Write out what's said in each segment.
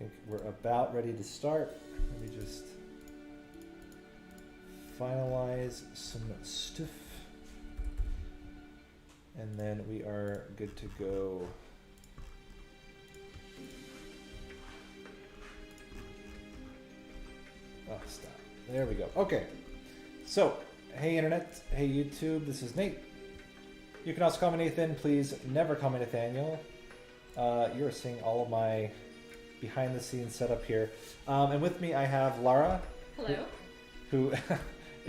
think we're about ready to start. Let me just finalize some stuff. And then we are good to go. Oh, stop. There we go. Okay. So, hey Internet, hey YouTube, this is Nate. You can also call me Nathan. Please never call me Nathaniel. You're seeing all of my behind-the-scenes setup here. And with me I have Lara. Hello. Who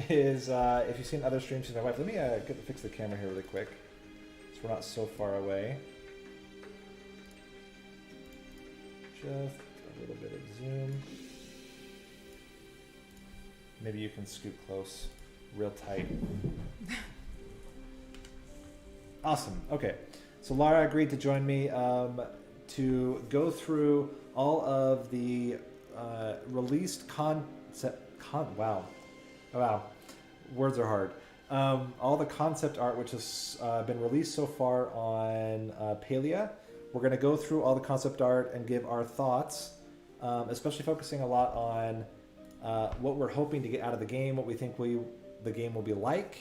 is, if you've seen other streams, she's my wife. Let me fix the camera here really quick, so we're not so far away. Just a little bit of zoom. Maybe you can scoot close, real tight. Awesome. Okay. So Lara agreed to join me to go through all of the released wow. Words are hard. All the concept art which has been released so far on Palia. We're going to go through all the concept art and give our thoughts, especially focusing a lot on what we're hoping to get out of the game, what we think the game will be like,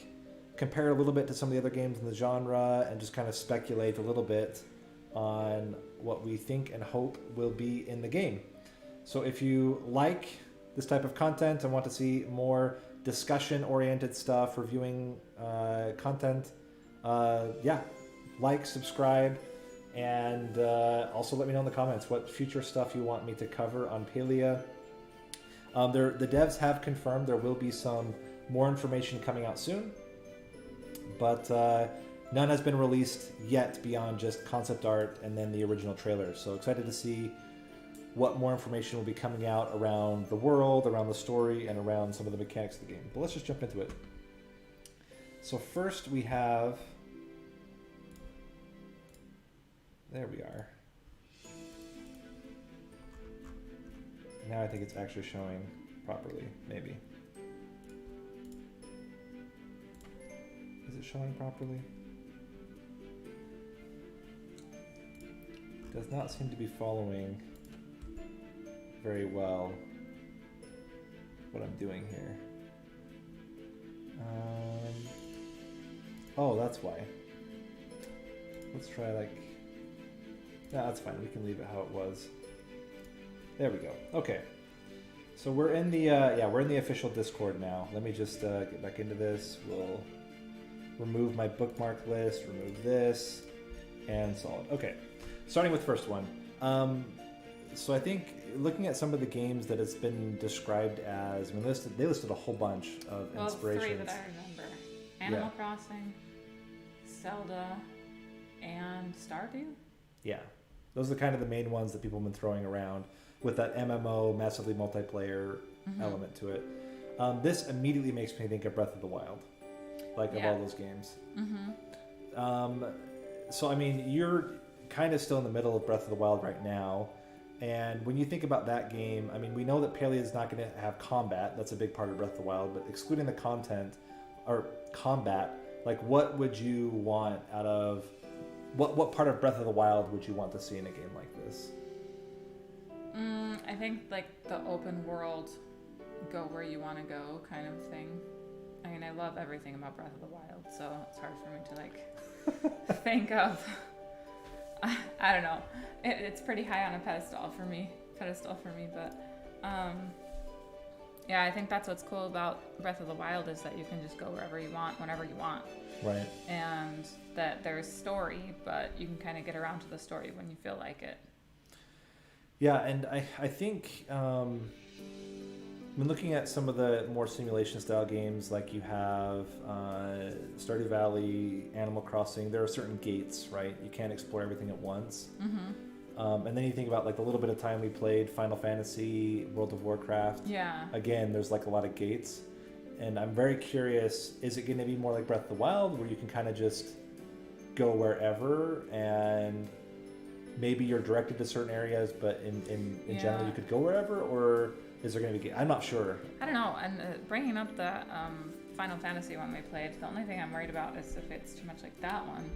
compare it a little bit to some of the other games in the genre, and just kind of speculate a little bit on what we think and hope will be in the game. So if you like this type of content and want to see more discussion-oriented stuff, reviewing content, like, subscribe, and also let me know in the comments what future stuff you want me to cover on Palia. The devs have confirmed there will be some more information coming out soon, but none has been released yet beyond just concept art and then the original trailer. So excited to see what more information will be coming out around the world, around the story, and around some of the mechanics of the game. But let's just jump into it. So first we have... There we are. Now I think it's actually showing properly, maybe. Is it showing properly? Does not seem to be following very well what I'm doing here. Oh, that's why. Let's try like... No, that's fine. We can leave it how it was. There we go. Okay. So we're in the we're in the official Discord now. Let me just get back into this. We'll remove my bookmark list, remove this, and solid. Okay. Starting with first one. So I think looking at some of the games that it's been described as, I mean, they listed a whole bunch of inspirations. Three that I remember: Animal Crossing, Zelda, and Stardew. Yeah, those are kind of the main ones that people have been throwing around with that MMO, massively multiplayer element to it. This immediately makes me think of Breath of the Wild, of all those games. So I mean, you're kind of still in the middle of Breath of the Wild right now. And when you think about that game, I mean, we know that Palia is not going to have combat. That's a big part of Breath of the Wild. But excluding the content or combat, like what would you want out of... What part of Breath of the Wild would you want to see in a game like this? I think like the open world, go where you want to go kind of thing. I mean, I love everything about Breath of the Wild, so it's hard for me to like think of... I don't know. It's pretty high on a pedestal for me, but yeah, I think that's what's cool about Breath of the Wild is that you can just go wherever you want, whenever you want. Right. And that there's story, but you can kind of get around to the story when you feel like it. Yeah, and I think when looking at some of the more simulation style games, like you have Stardew Valley, Animal Crossing, there are certain gates, right? You can't explore everything at once. And then you think about like the little bit of time we played Final Fantasy, World of Warcraft. Yeah. Again, there's like a lot of gates. And I'm very curious, is it going to be more like Breath of the Wild, where you can kind of just go wherever and maybe you're directed to certain areas, but in general you could go wherever? Or is there going to be... I'm not sure. I don't know. And bringing up the Final Fantasy one we played, the only thing I'm worried about is if it's too much like that one.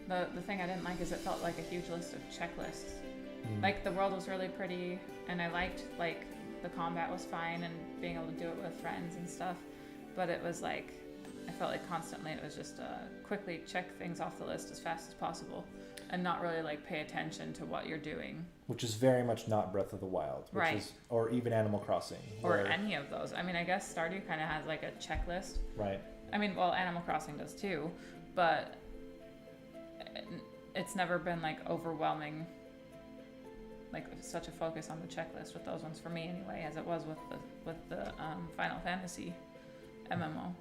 The thing I didn't like is it felt like a huge list of checklists. Like the world was really pretty, and I liked like the combat was fine and being able to do it with friends and stuff. But it was like I felt like constantly it was just quickly check things off the list as fast as possible, and not really like pay attention to what you're doing. Which is very much not Breath of the Wild, or even Animal Crossing, or any of those. I mean, I guess Stardew kind of has like a checklist. Right. I mean, well, Animal Crossing does too, but it's never been like overwhelming, like such a focus on the checklist with those ones for me anyway, as it was with the Final Fantasy MMO.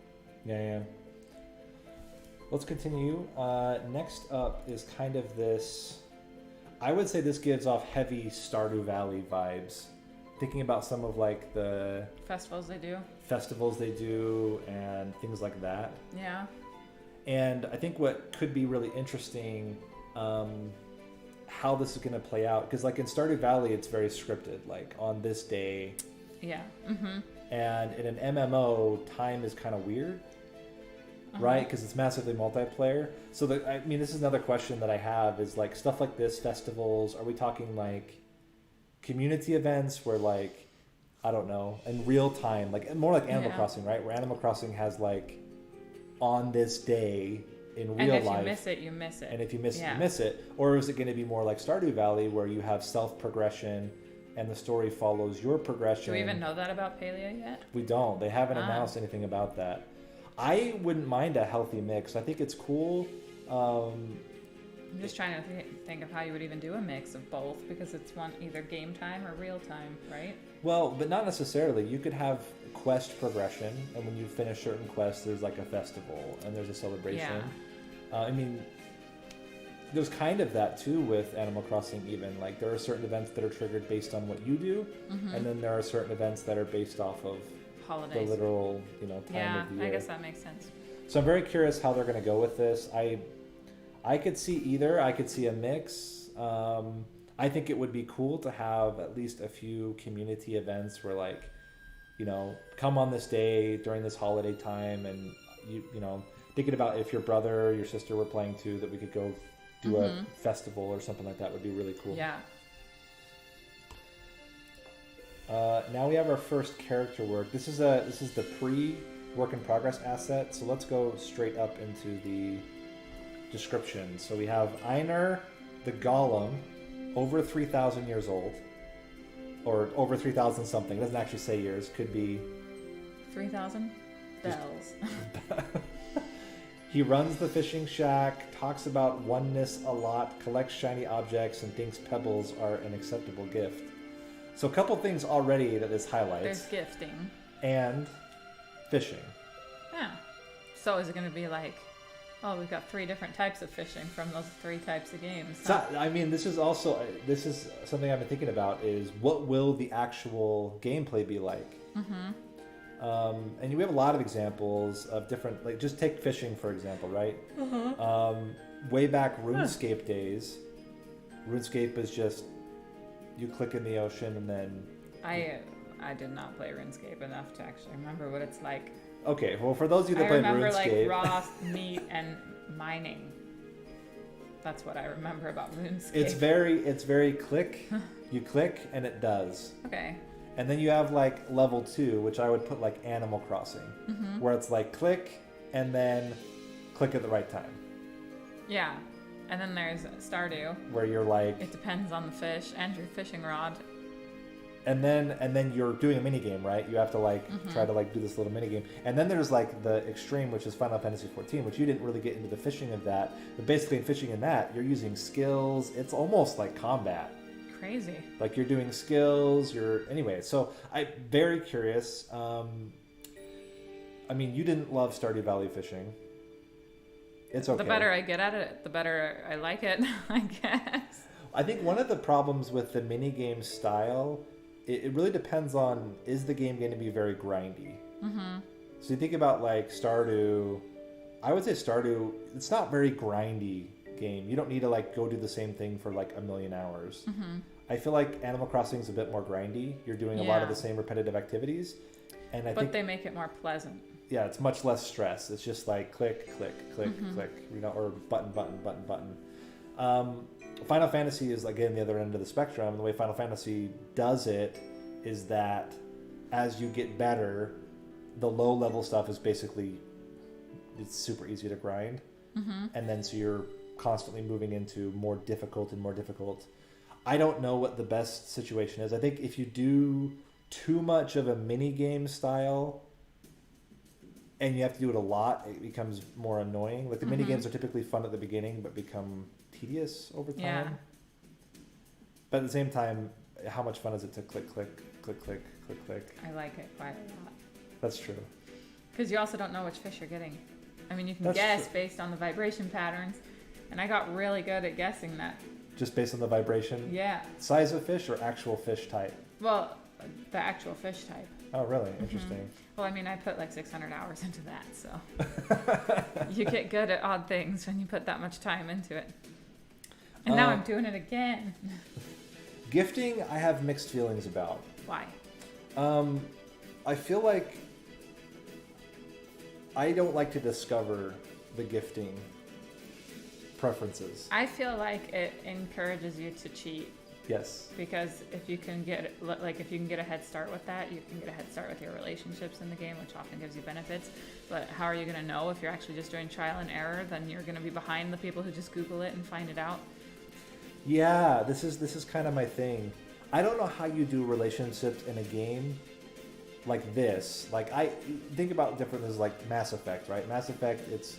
Yeah. Let's continue. Next up is kind of this. I would say this gives off heavy Stardew Valley vibes. Thinking about some of like the festivals they do and things like that. Yeah. And I think what could be really interesting, how this is going to play out, because like in Stardew Valley, it's very scripted. Like on this day. Yeah. Mm-hmm. And in an MMO, time is kind of weird. Right, because it's massively multiplayer. So, this is another question that I have is like stuff like this, festivals. Are we talking like community events where like, I don't know, in real time, like more like Animal Crossing, right? Where Animal Crossing has like on this day in real life. And if you miss it, you miss it. And if you miss it, you miss it. Or is it going to be more like Stardew Valley where you have self-progression and the story follows your progression? Do we even know that about Palia yet? We don't. They haven't announced anything about that. I wouldn't mind a healthy mix. I think it's cool. I'm just trying to think of how you would even do a mix of both, because it's one either game time or real time, right? Well, but not necessarily. You could have quest progression, and when you finish certain quests, there's like a festival and there's a celebration. Yeah. There's kind of that too with Animal Crossing even. Like there are certain events that are triggered based on what you do, and then there are certain events that are based off of holidays. The literal, time of the year. I guess that makes sense. So I'm very curious how they're going to go with this. I could see either. I could see a mix. I think it would be cool to have at least a few community events where like, come on this day during this holiday time, and thinking about if your brother or your sister were playing too, that we could go do a festival or something like that would be really cool. Yeah. Now we have our first character work. This is the pre-work in progress asset. So let's go straight up into the description. So we have EINAR, the golem, over 3,000 years old, or over 3,000 something. It doesn't actually say years. Could be 3,000 bells. He runs the fishing shack, talks about oneness a lot, collects shiny objects, and thinks pebbles are an acceptable gift. So a couple things already that this highlights. There's gifting. And fishing. Yeah. So is it going to be like, we've got 3 different types of fishing from those 3 types of games? Huh? So, this is something I've been thinking about is what will the actual gameplay be like? And we have a lot of examples of different, like just take fishing for example, right? Way back RuneScape days, RuneScape is just you click in the ocean and then... I did not play RuneScape enough to actually remember what it's like. Okay, well for those of you that played RuneScape... I remember like raw meat and mining. That's what I remember about RuneScape. It's very click. You click and it does. Okay. And then you have like level 2, which I would put like Animal Crossing, where it's like click and then click at the right time. Yeah. And then there's Stardew, where you're like... It depends on the fish and your fishing rod. And then you're doing a mini game, right? You have to like try to like do this little mini game. And then there's like the extreme, which is Final Fantasy 14, which you didn't really get into the fishing of that. But basically in fishing in that, you're using skills. It's almost like combat. Crazy. Like you're doing skills. Anyway. So I'm very curious. You didn't love Stardew Valley fishing. It's okay. The better I get at it, the better I like it, I guess. I think one of the problems with the minigame style, it really depends on, is the game going to be very grindy? So you think about like Stardew, I would say Stardew, it's not very grindy game. You don't need to like go do the same thing for like a million hours. I feel like Animal Crossing is a bit more grindy. You're doing a lot of the same repetitive activities. And I think they make it more pleasant. Yeah, it's much less stress. It's just like click, click, click, click, or button, button, button, button. Final Fantasy is, again, the other end of the spectrum. And the way Final Fantasy does it is that as you get better, the low-level stuff is basically, it's super easy to grind. Mm-hmm. And then so you're constantly moving into more difficult and more difficult. I don't know what the best situation is. I think if you do too much of a mini-game style and you have to do it a lot, it becomes more annoying. Like the Mm-hmm. mini-games are typically fun at the beginning but become tedious over time. Yeah. But at the same time, how much fun is it to click, click, click, click, click, click? I like it quite a lot. That's true. Because you also don't know which fish you're getting. I mean, you can That's guess true. based on the vibration patterns, and I got really good at guessing that. Just based on the vibration? Yeah. Size of fish or actual fish type? Well, the actual fish type. Oh, really? Interesting. Well, I mean, I put like 600 hours into that, so you get good at odd things when you put that much time into it. And now I'm doing it again. Gifting, I have mixed feelings about. Why? I feel like I don't like to discover the gifting preferences. I feel like it encourages you to cheat Yes. because if you can get a head start with that, you can get a head start with your relationships in the game, which often gives you benefits. But how are you going to know if you're actually just doing trial and error? Then you're going to be behind the people who just Google it and find it out. Yeah, this is kind of my thing. I don't know how you do relationships in a game like this. Like I think about differences like Mass Effect, right? Mass Effect, it's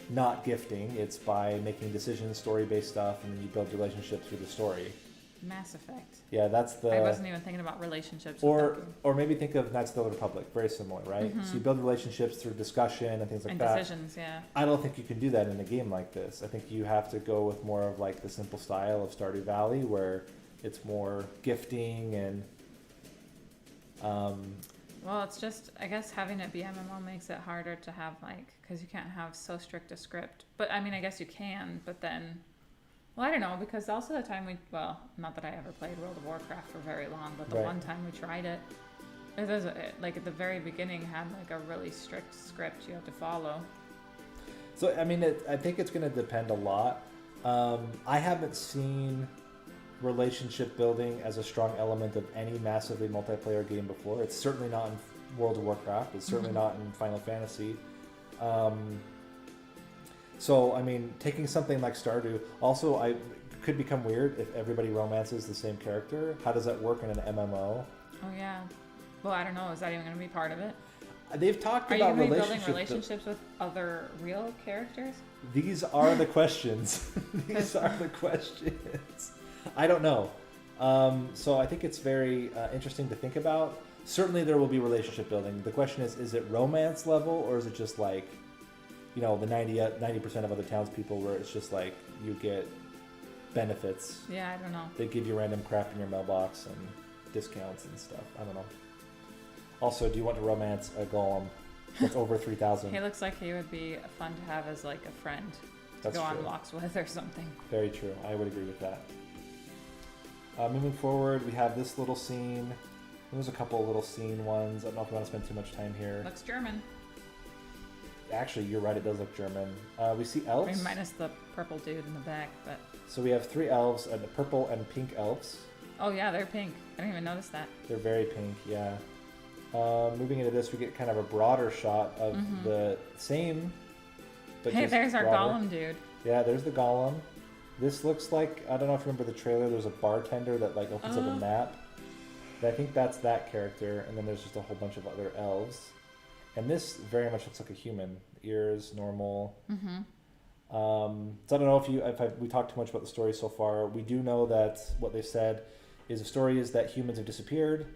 not gifting. It's by making decisions, story-based stuff, and then you build relationships through the story. Mass Effect. Yeah, that's the. I wasn't even thinking about relationships. Or maybe think of Knights of the Old Republic, very similar, right? Mm-hmm. So you build relationships through discussion and things like and that. decisions, yeah. I don't think you can do that in a game like this. I think you have to go with more of like the simple style of Stardew Valley, where it's more gifting and. Well, it's just, I guess having it be MMO makes it harder to have because you can't have so strict a script. But I mean, I guess you can, but then, well, I don't know, because also the time not that I ever played World of Warcraft for very long, but the Right. one time we tried it, like at the very beginning had like a really strict script you have to follow. So I mean, I think it's going to depend a lot. I haven't seen relationship building as a strong element of any massively multiplayer game before. It's certainly not in World of Warcraft. It's certainly not in Final Fantasy. So I mean, taking something like Stardew also could become weird if everybody romances the same character. How does that work in an MMO? Oh yeah. Well, I don't know. Is that even going to be part of it? They've talked Are you about going to be building relationships. relationships with other real characters? These are the questions. These are the questions. I don't know. So I think it's very interesting to think about. Certainly there will be relationship building. The question is it romance level or is it just like, the 90% of other townspeople where it's just like you get benefits. Yeah, I don't know. They give you random crap in your mailbox and discounts and stuff. I don't know. Also, do you want to romance a golem that's over 3,000? He looks like he would be fun to have as like a friend to That's go on true. walks with or something. Very true. I would agree with that. Moving forward, we have this little scene. There's a couple of little scene ones. I don't know if we want to spend too much time here. Looks German. Actually, you're right. It does look German. We see I elves. mean, minus the purple dude in the back, but... So we have 3 elves, and purple and pink elves. Oh yeah, they're pink. I didn't even notice that. They're very pink, yeah. Moving into this, we get kind of a broader shot of the same, but Hey, just there's our broader. golem dude. Yeah, there's the golem. This looks like, I don't know if you remember the trailer, there's a bartender that like opens up a map. I think that's that character, and then there's just a whole bunch of other elves. And this very much looks like a human. Ears, normal. So I don't know if we talked too much about the story so far. We do know that what they said is the story is that humans have disappeared,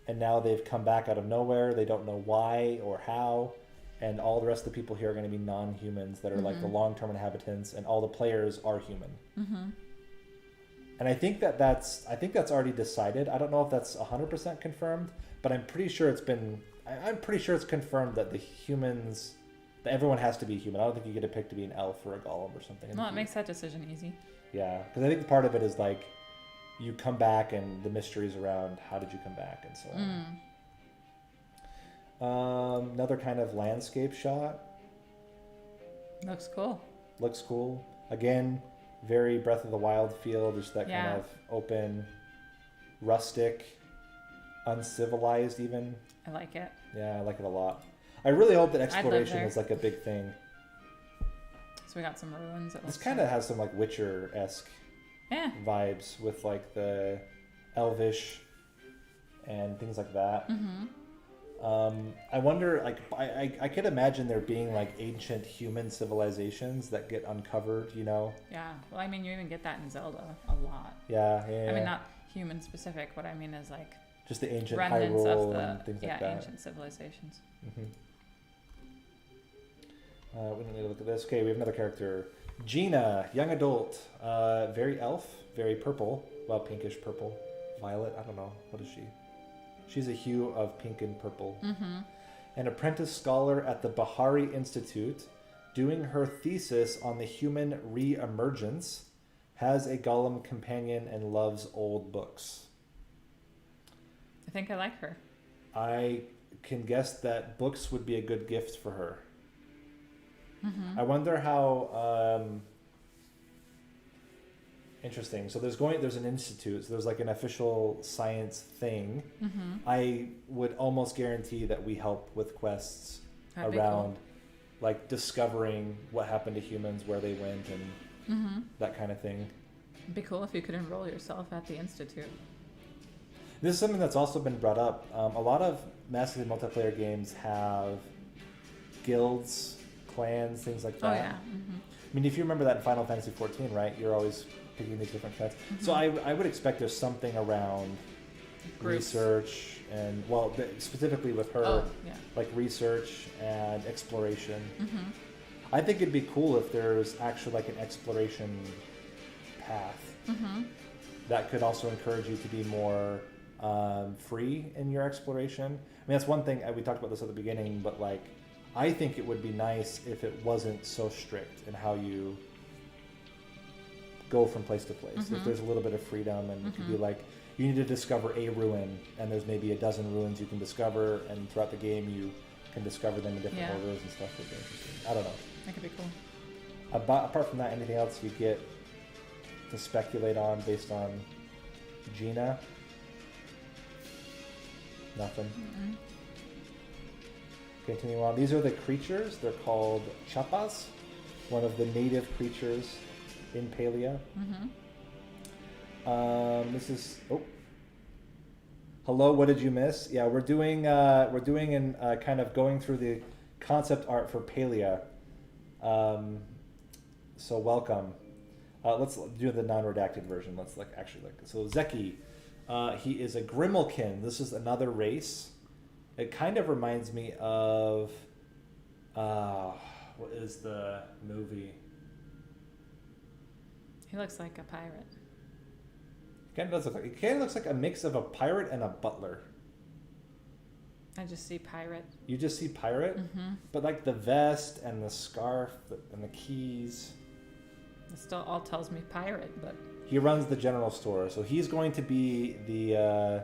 and now they've come back out of nowhere. They don't know why or how, and all the rest of the people here are going to be non-humans that are like the long-term inhabitants, and all the players are human. And I think that's already decided. I don't know if that's 100% confirmed, but I'm pretty sure it's confirmed that the humans, that everyone has to be human. I don't think you get to pick to be an elf or a golem or something. Well, it makes that decision easy. Yeah, because I think part of it is like you come back and the mysteries around how did you come back and so on. Another kind of landscape shot. Looks cool. Looks cool. Again, Very Breath of the Wild feel. Just that Yeah. kind of open, rustic, uncivilized even. I like it. Yeah, I like it a lot. I really hope that live exploration there. is like a big thing. So we got some ruins. This kind of has some like Witcher-esque Yeah. vibes with like the elvish and things like that. Mm-hmm. I wonder, like, I could imagine there being like ancient human civilizations that get uncovered, you know? Yeah. Well, I mean, you even get that in Zelda a lot. Yeah. I mean, not human specific. What I mean is like just the ancient remnants Hyrule of the and things like that. ancient civilizations. Mm-hmm. We don't need to look at this. Okay, we have another character. Gina, young adult. Very elf, very purple. Well, pinkish purple. Violet, I don't know. What is she? She's a hue of pink and purple. Mm-hmm. An apprentice scholar at the Bahari Institute, doing her thesis on the human reemergence, has a golem companion and loves old books. I think I like her. I can guess that books would be a good gift for her. Mm-hmm. I wonder how interesting. So there's an institute. So there's like an official science thing. Mm-hmm. I would almost guarantee that we help with quests That'd be around like discovering what happened to humans, where they went, and cool. Mm-hmm. that kind of thing. It'd be cool if you could enroll yourself at the institute. This is something that's also been brought up. A lot of massively multiplayer games have guilds, clans, things like that. Oh yeah. Mm-hmm. I mean, if you remember that in Final Fantasy XIV, right? You're always picking these different clans. Mm-hmm. So I would expect there's something around Groups. research and, well, specifically with her, Oh yeah. like research and exploration. Mm-hmm. I think it'd be cool if there's actually like an exploration path Mm-hmm. that could also encourage you to be more free in your exploration. I mean, that's one thing, we talked about this at the beginning, but like, I think it would be nice if it wasn't so strict in how you go from place to place. Mm-hmm. If there's a little bit of freedom, and it could be Mm-hmm. like, you need to discover a ruin, and there's maybe a dozen ruins you can discover, and throughout the game you can discover them in different Yeah. orders and stuff. Would be interesting. I don't know. That could be cool. Apart from that, anything else you get to speculate on based on Gina? Nothing. Mm-mm. Continue on. These are the creatures. They're called chapas, one of the native creatures in Palia. Mm-hmm. This is hello. What did you miss? Yeah, we're doing an kind of going through the concept art for Palia. So welcome. Let's do the non-redacted version. Let's so Zeki. He is a Grimalkin. This is another race. It kind of reminds me of what is the movie? He looks like a pirate. It kind of looks like a mix of a pirate and a butler. I just see pirate. You just see pirate, Mm-hmm. but like the vest and the scarf and the keys. It still all tells me pirate, but He runs the general store, so he's going to be the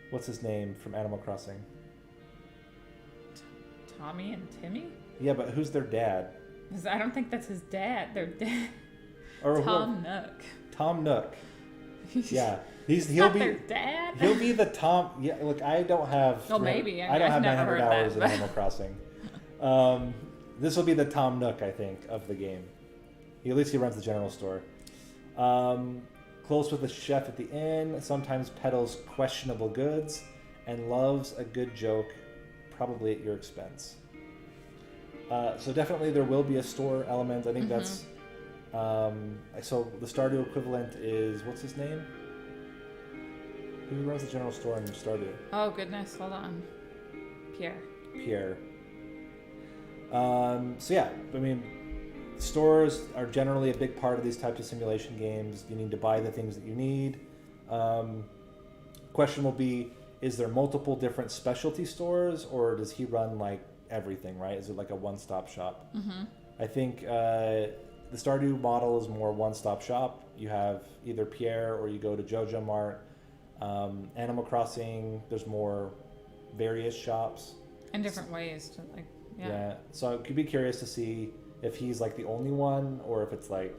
what's his name from Animal Crossing? Tommy and Timmy? Yeah, but who's their dad? 'Cause I don't think that's his dad. Their dad. Or Tom Nook. Tom Nook. Yeah, he'll Not be their dad. he'll be the Tom. Yeah, look, I don't have. Oh, maybe. I don't I've have never 900 heard hours that, in Animal Crossing. This will be the Tom Nook, I think, of the game. At least he runs the general store. Close with the chef at the inn. Sometimes peddles questionable goods, and loves a good joke, probably at your expense. So definitely there will be a store element. I think Mm-hmm. that's. So the Stardew equivalent is, what's his name? Who runs the general store in Stardew? Oh goodness, hold on. Pierre. Pierre. So yeah, I mean, stores are generally a big part of these types of simulation games. You need to buy the things that you need. Question will be, is there multiple different specialty stores, or does he run like everything, right? Is it like a one-stop shop? Mm-hmm. I think the Stardew model is more one-stop shop. You have either Pierre or you go to Jojo Mart. Animal Crossing, there's more various shops. In different ways to like, yeah. So I could be curious to see if he's like the only one, or if it's like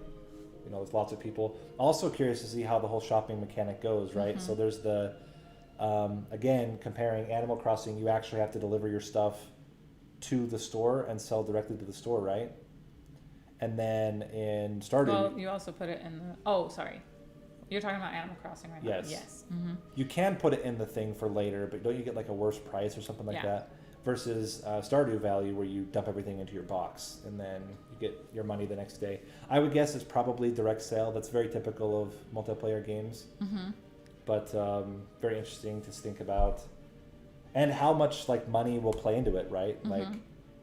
you know, there's lots of people. Also curious to see how the whole shopping mechanic goes, right? Mm-hmm. So there's the, again, comparing Animal Crossing, you actually have to deliver your stuff to the store and sell directly to the store, right? And then in Stardew, Well, you also put it in the. Oh, sorry. You're talking about Animal Crossing right now. Yes. Yes. Mm-hmm. you can put it in the thing for later, but don't you get like a worse price or something like Yeah. that? Versus Stardew Valley, where you dump everything into your box and then you get your money the next day. I would guess it's probably direct sale. That's very typical of multiplayer games, Mm-hmm. but very interesting to think about. And how much like money will play into it, right? Mm-hmm. Like,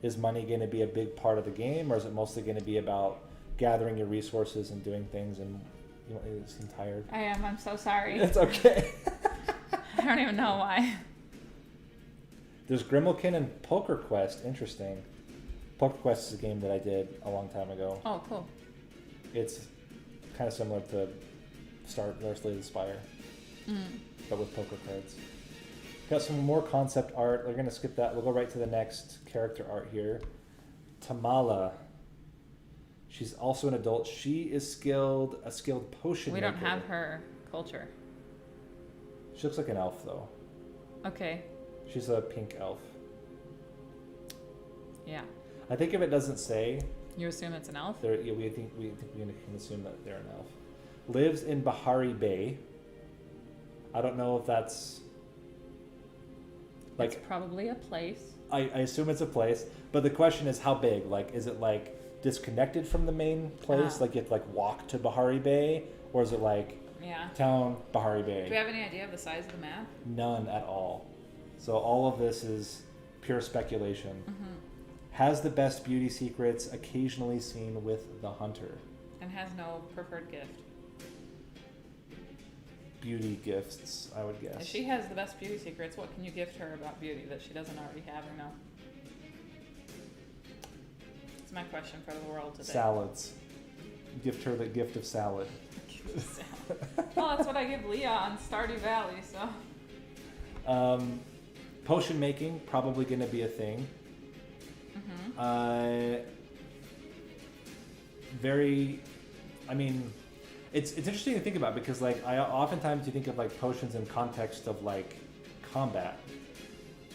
is money going to be a big part of the game, or is it mostly going to be about gathering your resources and doing things? And you seem tired. I am. I'm so sorry. It's okay. I don't even know why. There's Grimalkin and Poker Quest. Interesting. Poker Quest is a game that I did a long time ago. Oh, cool. It's kind of similar to Slay the Spire, but with poker cards. Got some more concept art. We're going to skip that. We'll go right to the next character art here. Tamala. She's also an adult. She is a skilled potion We maker. don't have her culture. She looks like an elf, though. Okay. She's a pink elf. Yeah. I think if it doesn't say, You assume it's an elf? we think we can assume that they're an elf. Lives in Bahari Bay. I don't know if that's like. It's probably a place. I assume it's a place, but the question is how big? Like, is it like disconnected from the main place? Like you have to like walk to Bahari Bay, or is it like Yeah. town Bahari Bay? Do we have any idea of the size of the map? None at all. So all of this is pure speculation. Mm-hmm. Has the best beauty secrets, occasionally seen with the hunter. And has no preferred gift. Beauty gifts, I would guess. If she has the best beauty secrets, what can you gift her about beauty that she doesn't already have or know? It's my question for the world today. Salads. Gift her the gift of salad. Well, that's what I give Leah on Stardew Valley, so. Potion making, probably going to be a thing. Mm-hmm. It's interesting to think about because like oftentimes you think of like potions in context of like combat.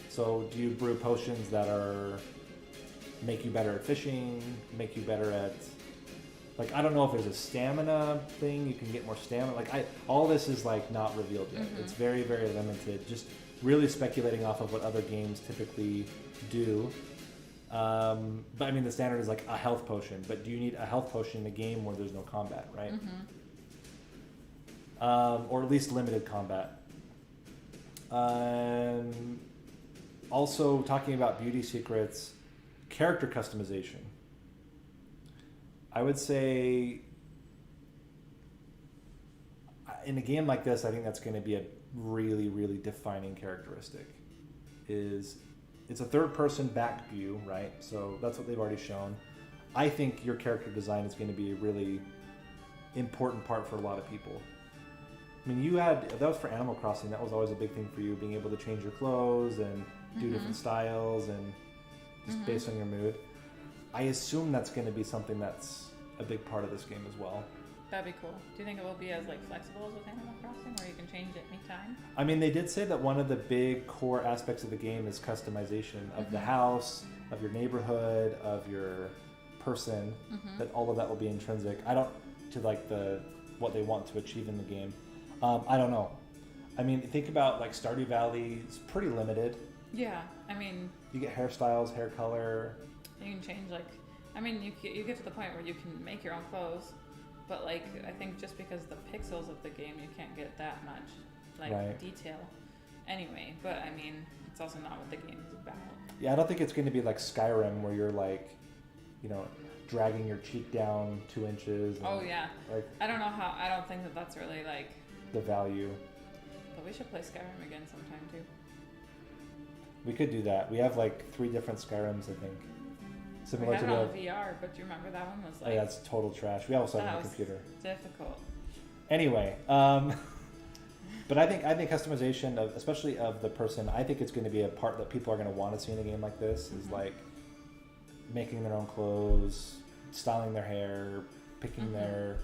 So do you brew potions that are make you better at fishing, make you better at like I don't know if there's a stamina thing, you can get more stamina. Like all this is like not revealed yet. Mm-hmm. It's very, very limited. Just really speculating off of what other games typically do. But I mean, the standard is like a health potion. But do you need a health potion in a game where there's no combat, right? Mm-hmm. Or at least limited combat. Also, talking about beauty secrets, character customization. I would say in a game like this, I think that's going to be a really, really defining characteristic. It's a third-person back view, right? So that's what they've already shown. I think your character design is going to be a really important part for a lot of people. I mean, that was for Animal Crossing. That was always a big thing for you, being able to change your clothes and do different styles and just based on your mood. I assume that's going to be something that's a big part of this game as well. That'd be cool. Do you think it will be as like flexible as with Animal Crossing, where you can change it anytime? I mean, they did say that one of the big core aspects of the game is customization of the house, of your neighborhood, of your person. That all of that will be intrinsic. I don't to like what they want to achieve in the game. I don't know. I mean, think about like Stardew Valley. It's pretty limited. Yeah, I mean, You get hairstyles, hair color. you can change like, I mean, you get to the point where you can make your own clothes, but like I think just because the pixels of the game, you can't get that much like detail. Anyway, but I mean, it's also not what the game is about. Yeah, I don't think it's going to be like Skyrim where you're like, dragging your cheek down 2 inches. And, Oh yeah. Like I don't think that that's really like. the value. But we should play Skyrim again sometime too. We could do that. We have like 3 different Skyrims, I think. We Similar had to it on the. VR, but do you remember that one was Oh, like yeah, that's total trash. We also have it That on the was- computer. difficult. Anyway, but I think customization of, especially of the person, I think it's going to be a part that people are going to want to see in a game like this. Is like making their own clothes, styling their hair, picking their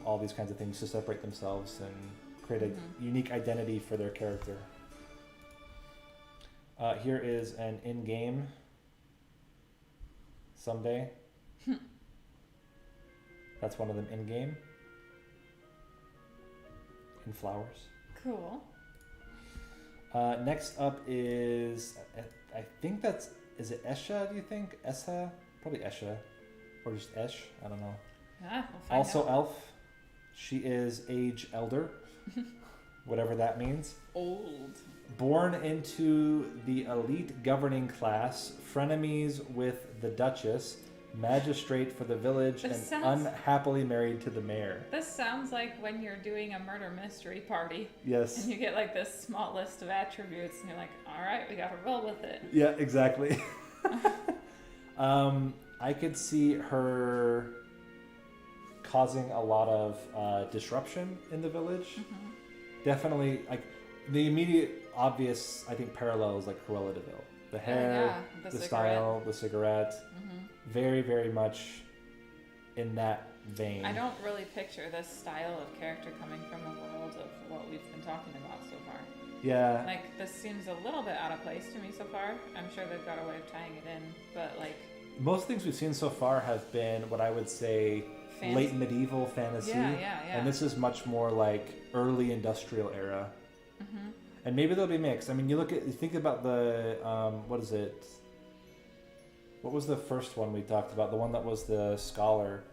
all these kinds of things to separate themselves and create a unique identity for their character. Here is an in-game someday. That's one of them in-game. In flowers. Cool. Next up is, I think is it ESHE, do you think? ESHE? Probably ESHE. Or just ESHE, I don't know. Yeah, we'll find Also out. elf. She is EIHE Elder. Whatever that means. Old. Born into the elite governing class, frenemies with the Duchess, magistrate for the village, This and sounds- unhappily married to the mayor. This sounds like when you're doing a murder mystery party Yes. and you get like this small list of attributes and you're like, all right, we got to roll with it. Yeah, exactly. I could see her causing a lot of disruption in the village. Definitely, like the immediate obvious, I think, parallel is like Cruella de Vil. The hair, the the cigarette. style, the cigarette. Very, very much in that vein. I don't really picture this style of character coming from the world of what we've been talking about so far. Yeah. Like, this seems a little bit out of place to me so far. I'm sure they've got a way of tying it in, but like... Most things we've seen so far have been what I would say late medieval fantasy. Yeah. And this is much more like early industrial era. And maybe they'll be mixed. I mean, you think about the, what is it? What was the first one we talked about? The one that was the scholar.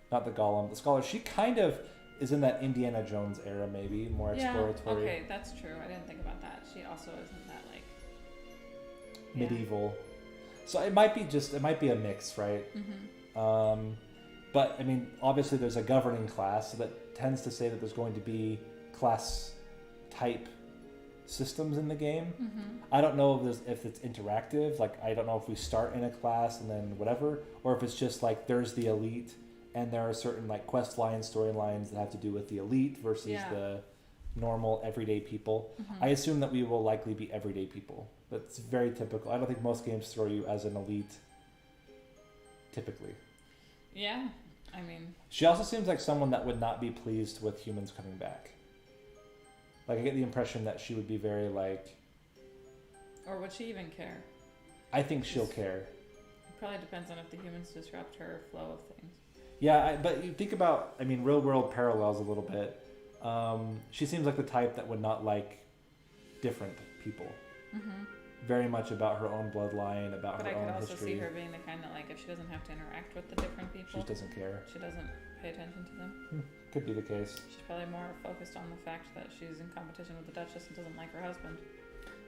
Not the golem. The scholar. She kind of is in that Indiana Jones era, maybe. More exploratory. Okay, that's true. I didn't think about that. She also isn't that, like... Medieval. So it might be a mix, right? But, I mean, obviously there's a governing class, so that tends to say that there's going to be class type systems in the game. I don't know if it's interactive. Like, I don't know if we start in a class and then whatever, or if it's just like there's the elite and there are certain like quest lines, storylines that have to do with the elite versus the normal everyday people. I assume that we will likely be everyday people. That's very typical. I don't think most games throw you as an elite typically. Yeah, I mean... She also seems like someone that would not be pleased with humans coming back. Like, I get the impression that she would be very, like... Or would she even care? I think she'll care. It probably depends on if the humans disrupt her flow of things. Yeah, but you think about, I mean, real-world parallels a little bit. She seems like the type that would not like different people. Very much about her own bloodline, about her own history. But I could also see her being the kind that, like, if she doesn't have to interact with the different people... She just doesn't care. She doesn't pay attention to them. Could be the case. She's probably more focused on the fact that she's in competition with the Duchess and doesn't like her husband.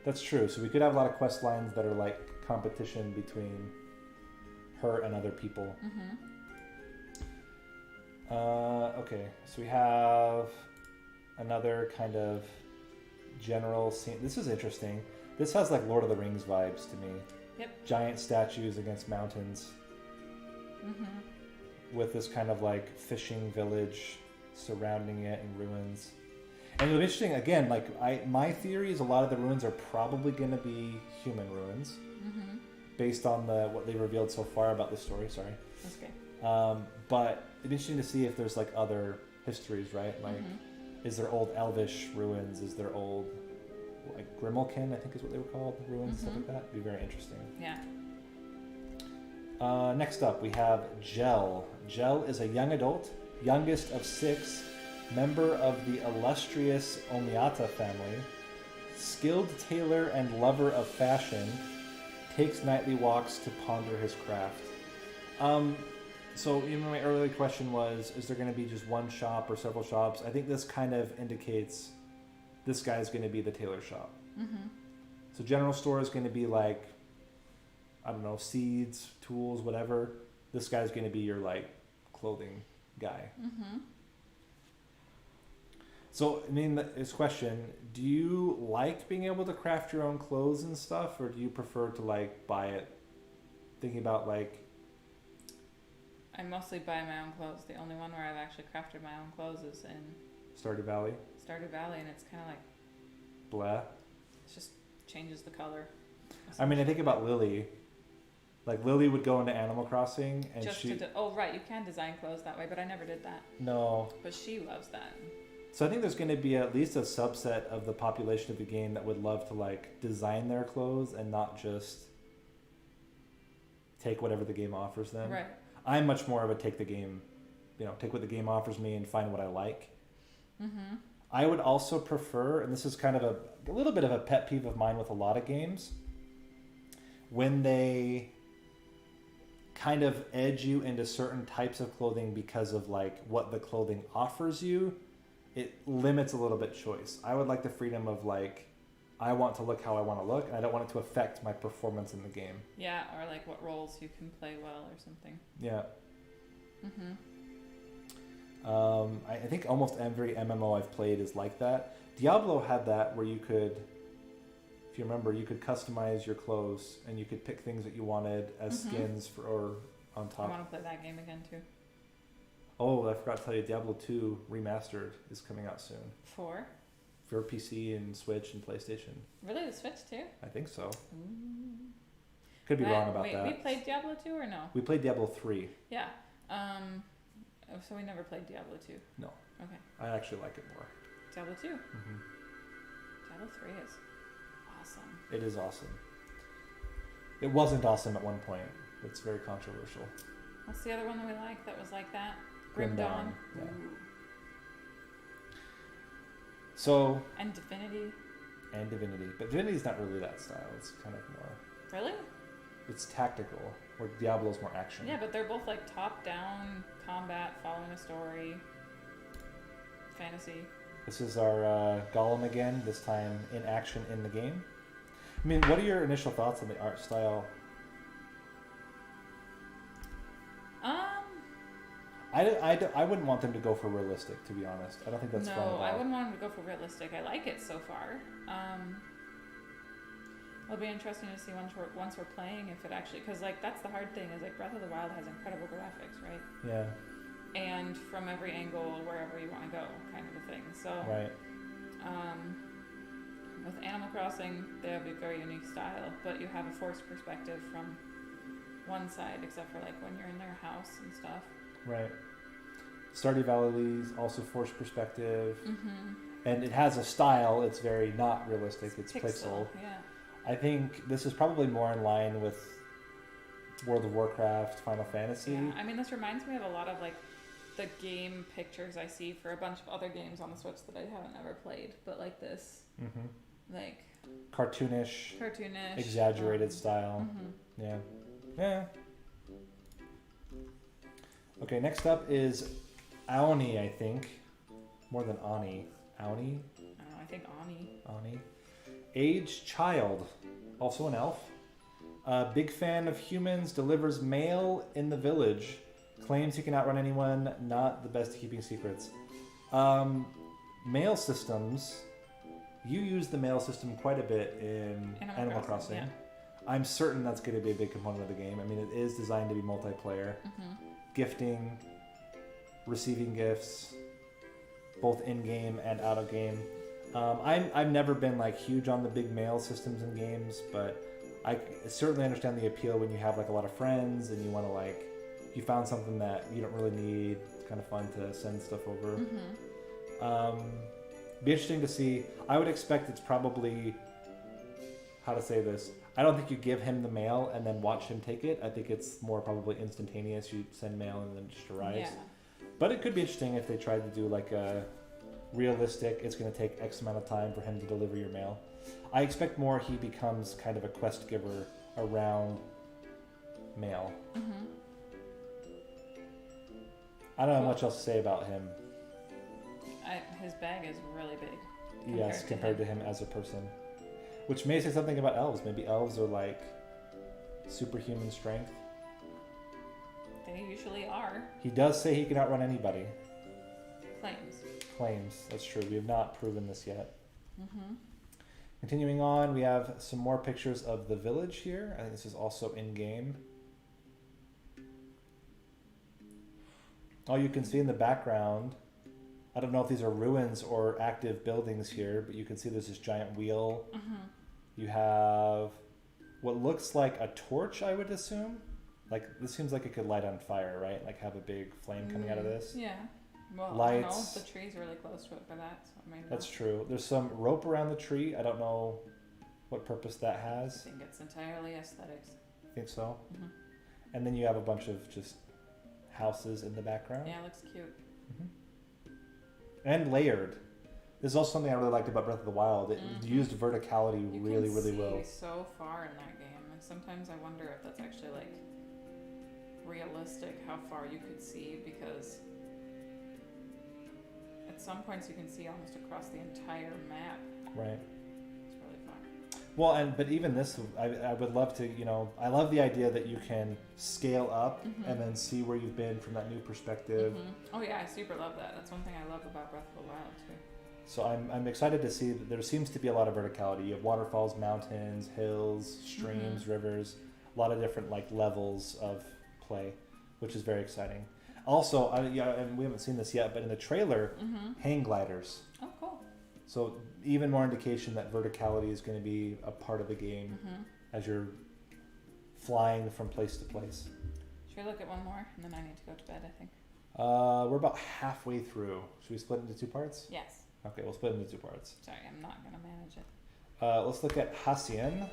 That's true. So we could have a lot of quest lines that are like competition between her and other people. Okay, so we have another kind of general scene. This is interesting. This has like Lord of the Rings vibes to me. Yep. Giant statues against mountains. With this kind of like fishing village surrounding it in ruins. And it'll be interesting, again, like my theory is a lot of the ruins are probably going to be human ruins. Based on what they revealed so far about the story, sorry. That's okay. But it'd be interesting to see if there's like other histories, right? Like, is there old Elvish ruins? Is there old, like Grimalkin, I think is what they were called, ruins, stuff like that? It'd be very interesting. Yeah. Next up, we have JEL. JEL is a young adult, youngest of 6, member of the illustrious Omiata family, skilled tailor and lover of fashion, takes nightly walks to ponder his craft. So even my earlier question was, is there going to be just one shop or several shops? I think this kind of indicates this guy's going to be the tailor shop. So general store is going to be like, I don't know, seeds, tools, whatever. This guy's going to be your like clothing guy. So, I mean, this question, do you like being able to craft your own clothes and stuff, or do you prefer to like buy it? Thinking about like... I mostly buy my own clothes. The only one where I've actually crafted my own clothes is in Stardew Valley? Stardew Valley, and it's kind of like... Blah. It just changes the color. I mean, I think about Lily. Like Lily would go into Animal Crossing and Just she... oh, right, you can design clothes that way, but I never did that. No. But she loves that. So I think there's going to be at least a subset of the population of the game that would love to like design their clothes and not just take whatever the game offers them. Right. I'm much more of a take the game, take what the game offers me and find what I like. Mm-hmm. I would also prefer, and this is kind of a little bit of a pet peeve of mine with a lot of games, when they kind of edge you into certain types of clothing because of like what the clothing offers you, it limits a little bit choice. I would like the freedom of like, I want to look how I want to look, and I don't want it to affect my performance in the game. Yeah, or like what roles you can play well or something. Yeah. Mm-hmm. I think almost every MMO I've played is like that. Diablo had that where you could, if you remember, you could customize your clothes and you could pick things that you wanted as skins or on top. I want to play that game again too. Oh, I forgot to tell you, Diablo 2 Remastered is coming out soon. For PC and Switch and PlayStation. Really, the Switch too? I think so. Could be wrong about that. We played Diablo 2 or no? We played Diablo 3. Yeah. So we never played Diablo 2. No. Okay. I actually like it more. Diablo 2. Mm-hmm. Diablo 3 is awesome. It is awesome. It wasn't awesome at one point. It's very controversial. What's the other one that we like that was like that? Grim Dawn. Dawn, yeah. Ooh. So... And Divinity. And Divinity. But Divinity's not really that style. It's kind of more... Really? It's tactical, where Diablo's more action. Yeah, but they're both like top-down combat, following a story, fantasy. This is our Golem again, this time in action in the game. I mean, what are your initial thoughts on the art style? I wouldn't want them to go for realistic, to be honest. I don't think that's fun at all. No, I wouldn't want them to go for realistic. I like it so far. It'll be interesting to see once we're playing if it actually, because like that's the hard thing is like Breath of the Wild has incredible graphics, right? Yeah. And from every angle, wherever you want to go, kind of a thing. So. Right. With Animal Crossing, they have a very unique style, but you have a forced perspective from one side, except for like when you're in their house and stuff. Right. Stardew Valley's also forced perspective. Mm-hmm. And it has a style. It's very not realistic. It's pixel. Yeah. I think this is probably more in line with World of Warcraft, Final Fantasy. Yeah. I mean, this reminds me of a lot of like the game pictures I see for a bunch of other games on the Switch that I haven't ever played, but like this. Mm-hmm. Like cartoonish, exaggerated style. Mm-hmm. Yeah. Yeah. Okay, next up is Aoni, I think. More than Ani. Aoni? I don't know, I think Ani. Ani. Age child. Also an elf. Big fan of humans. Delivers mail in the village. Claims he can outrun anyone. Not the best at keeping secrets. Mail systems. You use the mail system quite a bit in Animal Crossing. Yeah. I'm certain that's going to be a big component of the game. I mean, it is designed to be multiplayer. Mm-hmm. Gifting, receiving gifts, both in-game and out-of-game. I've never been like huge on the big mail systems in games, but I certainly understand the appeal when you have like a lot of friends and you want to like, you found something that you don't really need. It's kind of fun to send stuff over. Mm-hmm. Be interesting to see. I would expect it's probably, how to say this, I don't think you give him the mail and then watch him take it. I think it's more probably instantaneous. You send mail and then it just arrives. Yeah. But it could be interesting if they tried to do like a realistic, it's going to take X amount of time for him to deliver your mail. I expect more he becomes kind of a quest giver around mail. Mm-hmm. I don't know much else to say about him. His bag is really big. Yes, compared to him as a person. Which may say something about elves. Maybe elves are like superhuman strength. They usually are. He does say he can outrun anybody. Claims. That's true. We have not proven this yet. Mm-hmm. Continuing on, we have some more pictures of the village here. I think this is also in-game. Oh, you can see in the background, I don't know if these are ruins or active buildings here, but you can see there's this giant wheel. Mm-hmm. You have what looks like a torch, I would assume. Like, this seems like it could light on fire, right? Like, have a big flame coming out of this. Yeah. Well, Lights. I don't know. The tree's really close to it for that, so maybe That's not. true. There's some rope around the tree. I don't know what purpose that I has. think it's entirely aesthetics. I think so. Hmm. And then you have a bunch of just houses in the background. Yeah, it looks cute. And layered. This is also something I really liked about Breath of the Wild. It used verticality You really, can really see well. so far in that game, and sometimes I wonder if that's actually like realistic how far you could see, because at some points you can see almost across the entire map. Right. It's really far. Well, but even this, I would love to, I love the idea that you can scale up and then see where you've been from that new perspective. Oh yeah, I super love that. That's one thing I love about Breath of the Wild too. So I'm excited to see that there seems to be a lot of verticality. You have waterfalls, mountains, hills, streams, rivers, a lot of different like levels of play, which is very exciting. Also, and we haven't seen this yet, but in the trailer, hang gliders. Oh, cool. So even more indication that verticality is going to be a part of the game as you're flying from place to place. Should we look at one more, and then I need to go to bed, I think. We're about halfway through. Should we split into two parts? Yes. Okay, we'll split into two parts. Sorry, I'm not gonna manage it. Let's look at Hacian.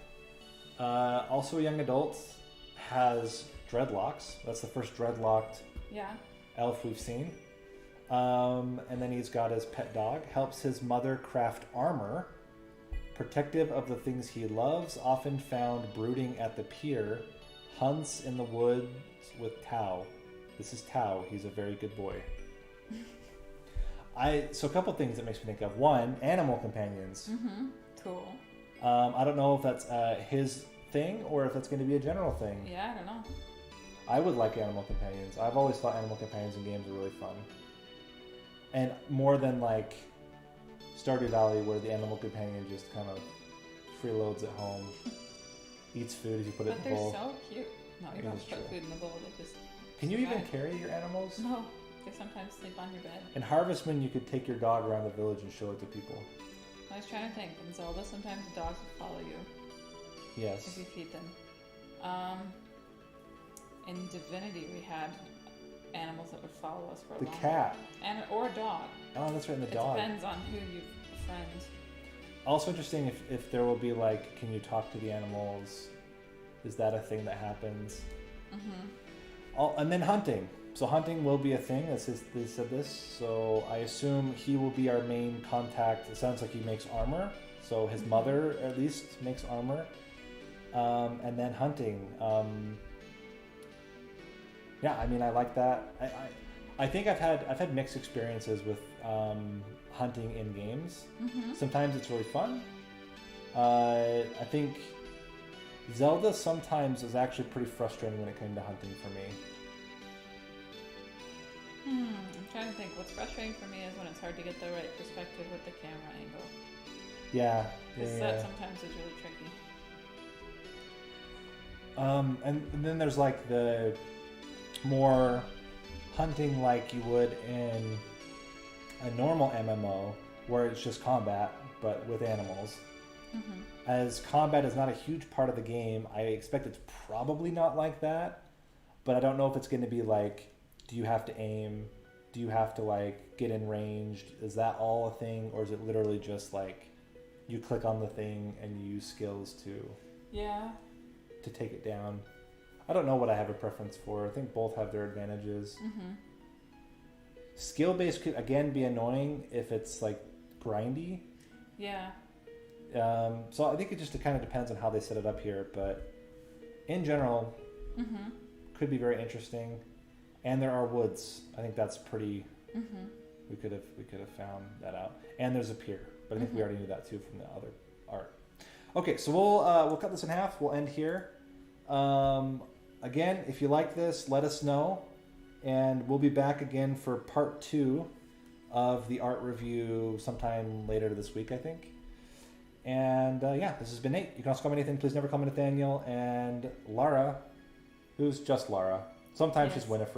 Also a young adult, has dreadlocks. That's the first dreadlocked elf we've seen. And then he's got his pet dog. Helps his mother craft armor. Protective of the things he loves, often found brooding at the pier. Hunts in the woods with Tao. This is Tao. He's a very good boy. So a couple things that makes me think of. One, animal companions. Cool. I don't know if that's his thing or if that's going to be a general thing. Yeah, I don't know. I would like animal companions. I've always thought animal companions in games are really fun. And more than like Stardew Valley, where the animal companion just kind of freeloads at home, eats food as you put it in the bowl. But they're so cute. No, you don't That's put true. food in the bowl. They just. Can you even survive. carry your animals? No, they sometimes sleep on your bed. In Harvestman, you could take your dog around the village and show it to people. I was trying to think. In Zelda, sometimes the dogs will follow you if Yes. you feed them. In Divinity, we had animals that would follow us for a The long cat. time. Or a dog. Oh, that's right, and the It dog. depends on who you befriend. Also interesting if there will be like, can you talk to the animals? Is that a thing that happens? And then hunting. So hunting will be a thing. They said this. So I assume he will be our main contact. It sounds like he makes armor. So his mother at least makes armor. And then hunting. Yeah, I mean, I like that. I think I've had mixed experiences with hunting in games. Sometimes it's really fun. I think Zelda sometimes is actually pretty frustrating when it came to hunting for me. I'm trying to think. What's frustrating for me is when it's hard to get the right perspective with the camera angle. Yeah. Because that sometimes is really tricky. And then there's like the more hunting like you would in a normal MMO where it's just combat but with animals. As combat is not a huge part of the game, I expect it's probably not like that, but I don't know if it's going to be like, do you have to aim? Do you have to like get in ranged? Is that all a thing, or is it literally just like you click on the thing and you use skills to take it down? I don't know what I have a preference for. I think both have their advantages. Skill-based could again be annoying if it's like grindy. Yeah. So I think it kind of depends on how they set it up here, but in general, could be very interesting. And there are woods. I think that's pretty. We could have found that out. And there's a pier, but I think we already knew that too from the other art. Okay, so we'll cut this in half. We'll end here. Again, if you like this, let us know, and we'll be back again for part 2 of the art review sometime later this week, I think. And this has been Nate. You can also call me anything. Please never call me Nathaniel. And Lara, who's just Lara. Sometimes she's Winifred.